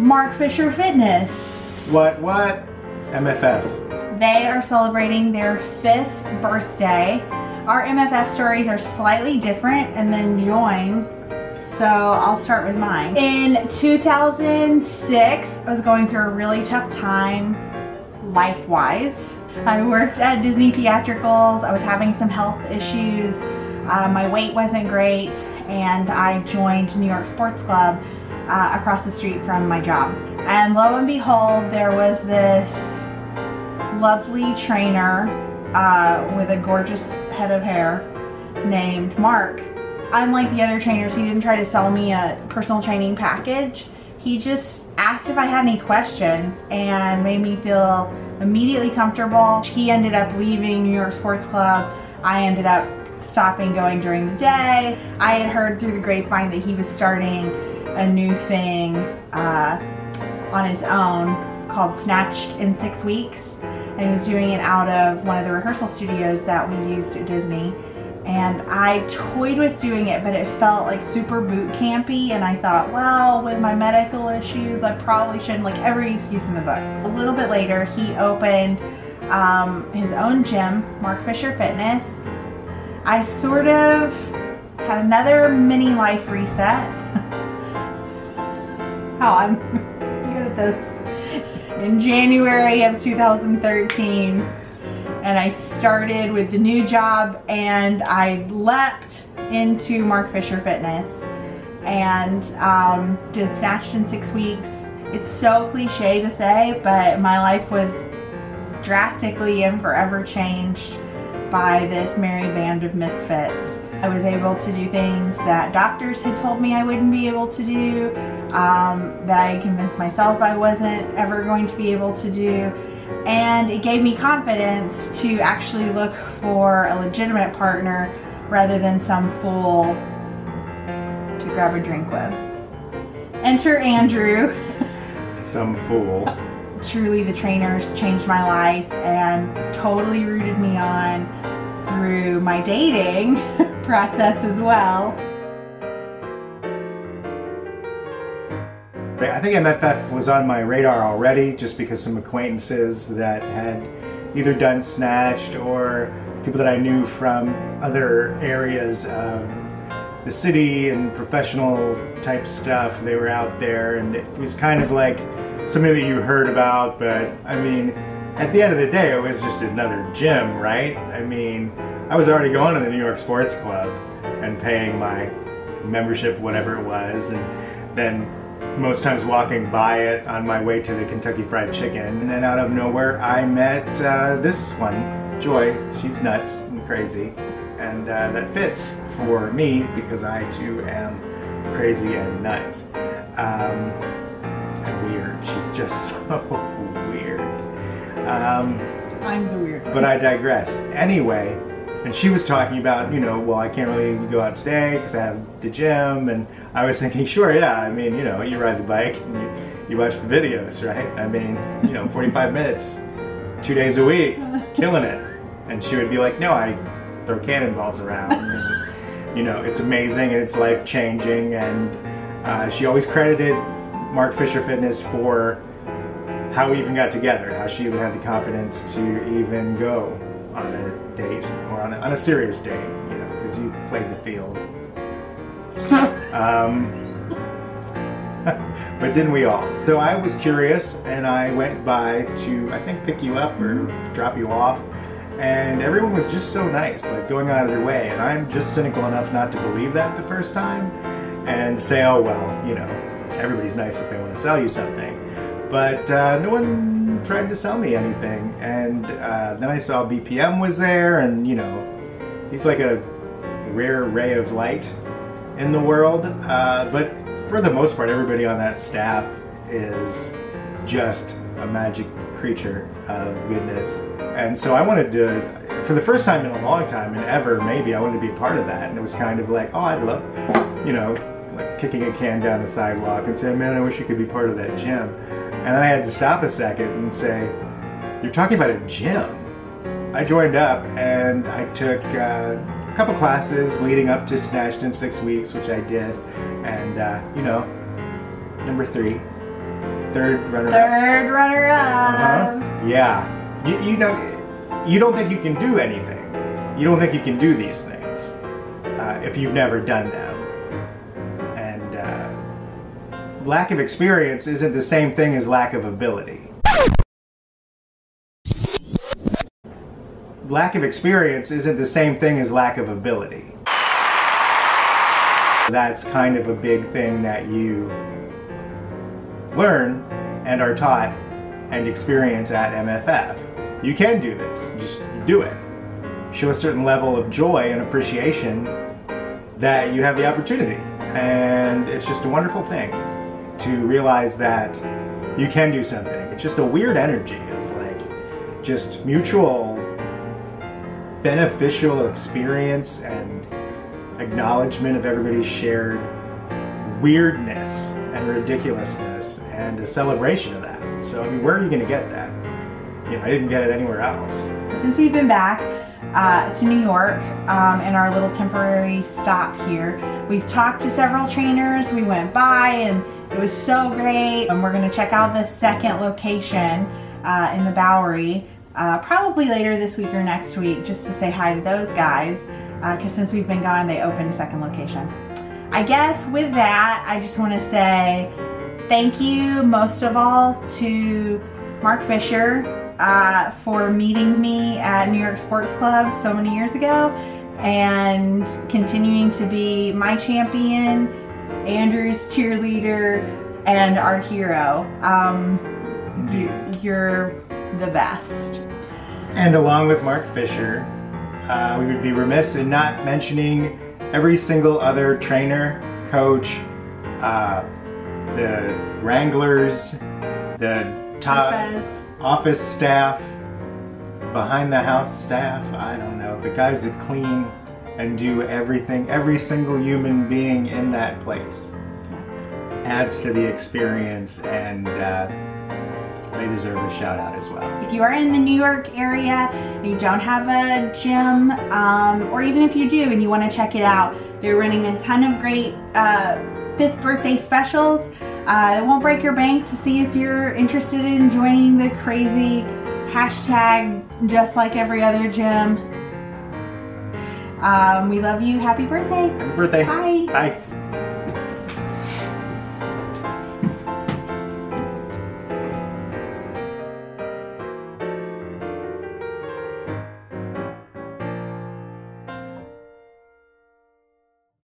Mark Fisher Fitness. What? MFF. They are celebrating their 5th birthday. Our MFF stories are slightly different, and then join. So I'll start with mine. In 2006, I was going through a really tough time life-wise. I worked at Disney Theatricals. I was having some health issues. My weight wasn't great, and I joined New York Sports Club across the street from my job. And lo and behold, there was this lovely trainer with a gorgeous head of hair named Mark. Unlike the other trainers, he didn't try to sell me a personal training package. He just asked if I had any questions and made me feel immediately comfortable. He ended up leaving New York Sports Club. I ended up stopping going during the day. I had heard through the grapevine that he was starting a new thing on his own called Snatched in 6 Weeks. And he was doing it out of one of the rehearsal studios that we used at Disney. And I toyed with doing it, but it felt like super boot campy, and I thought, well, with my medical issues, I probably shouldn't, like every excuse in the book. A little bit later, he opened his own gym, Mark Fisher Fitness. I sort of had another mini life reset. Oh, I'm good at this. In January of 2013. And I started with the new job, and I leapt into Mark Fisher Fitness and did Snatched in 6 Weeks. It's so cliche to say, but my life was drastically and forever changed by this merry band of misfits. I was able to do things that doctors had told me I wouldn't be able to do, that I convinced myself I wasn't ever going to be able to do. And it gave me confidence to actually look for a legitimate partner rather than some fool to grab a drink with. Enter Andrew. Some fool. Truly, the trainers changed my life and totally rooted me on through my dating process as well. I think MFF was on my radar already just because some acquaintances that had either done Snatched or people that I knew from other areas of the city and professional type stuff, they were out there, and it was kind of like something that you heard about, but I mean, at the end of the day, it was just another gym, right? I mean, I was already going to the New York Sports Club and paying my membership, whatever it was, and then most times walking by it on my way to the Kentucky Fried Chicken. And then out of nowhere, I met this one, Joy. She's nuts and crazy, and that fits for me because I too am crazy and nuts. And weird. She's just so weird. I'm the weird one. But I digress. Anyway, and she was talking about, you know, well, I can't really go out today because I have the gym, and I was thinking, sure, yeah, I mean, you know, you ride the bike and you watch the videos, right? I mean, you know, 45 minutes, 2 days a week, killing it. And she would be like, no, I throw cannonballs around. And, you know, it's amazing and it's life-changing, and she always credited Mark Fisher Fitness for how we even got together, how she even had the confidence to even go on a date, or on a serious date, you know, because you played the field. But didn't we all? So I was curious, and I went by to, I think, pick you up or drop you off, and everyone was just so nice, like going out of their way, and I'm just cynical enough not to believe that the first time, and say, oh well, you know, everybody's nice if they want to sell you something. But no one tried to sell me anything, and then I saw BPM was there, and you know, he's like a rare ray of light in the world, but for the most part, everybody on that staff is just a magic creature of goodness. And so I wanted to, for the first time in a long time, and ever maybe, I wanted to be a part of that, and it was kind of like, oh, I'd love, you know, like kicking a can down the sidewalk and saying, man, I wish you could be part of that gym. And then I had to stop a second and say, you're talking about a gym. I joined up and I took a couple classes leading up to Snatched in 6 Weeks, which I did. And, you know, number 3, Third runner-up. Third runner-up. Yeah. You know, you don't think you can do anything. You don't think you can do these things if you've never done them. And lack of experience isn't the same thing as lack of ability. Lack of experience isn't the same thing as lack of ability. That's kind of a big thing that you learn and are taught and experience at MFF. You can do this, just do it. Show a certain level of joy and appreciation that you have the opportunity. And it's just a wonderful thing to realize that you can do something. It's just a weird energy of like, just mutual beneficial experience and acknowledgement of everybody's shared weirdness and ridiculousness and a celebration of that. So, I mean, where are you going to get that? You know, I didn't get it anywhere else. Since we've been back to New York in our little temporary stop here, we've talked to several trainers. We went by and it was so great. And we're going to check out the second location in the Bowery probably later this week or next week, just to say hi to those guys, because since we've been gone, they opened a second location. I guess with that, I just want to say thank you most of all to Mark Fisher for meeting me at New York Sports Club so many years ago and continuing to be my champion, Andrew's cheerleader, and our hero. You're the best. And along with Mark Fisher, we would be remiss in not mentioning every single other trainer, coach, the wranglers, the top office staff, behind the house staff, I don't know, the guys that clean and do everything, every single human being in that place adds to the experience, and they deserve a shout out as well. If you are in the New York area, you don't have a gym, or even if you do and you want to check it out, they're running a ton of great 5th birthday specials. It won't break your bank to see if you're interested in joining the crazy hashtag just like every other gym. We love you. Happy birthday. Happy birthday. Bye. Bye.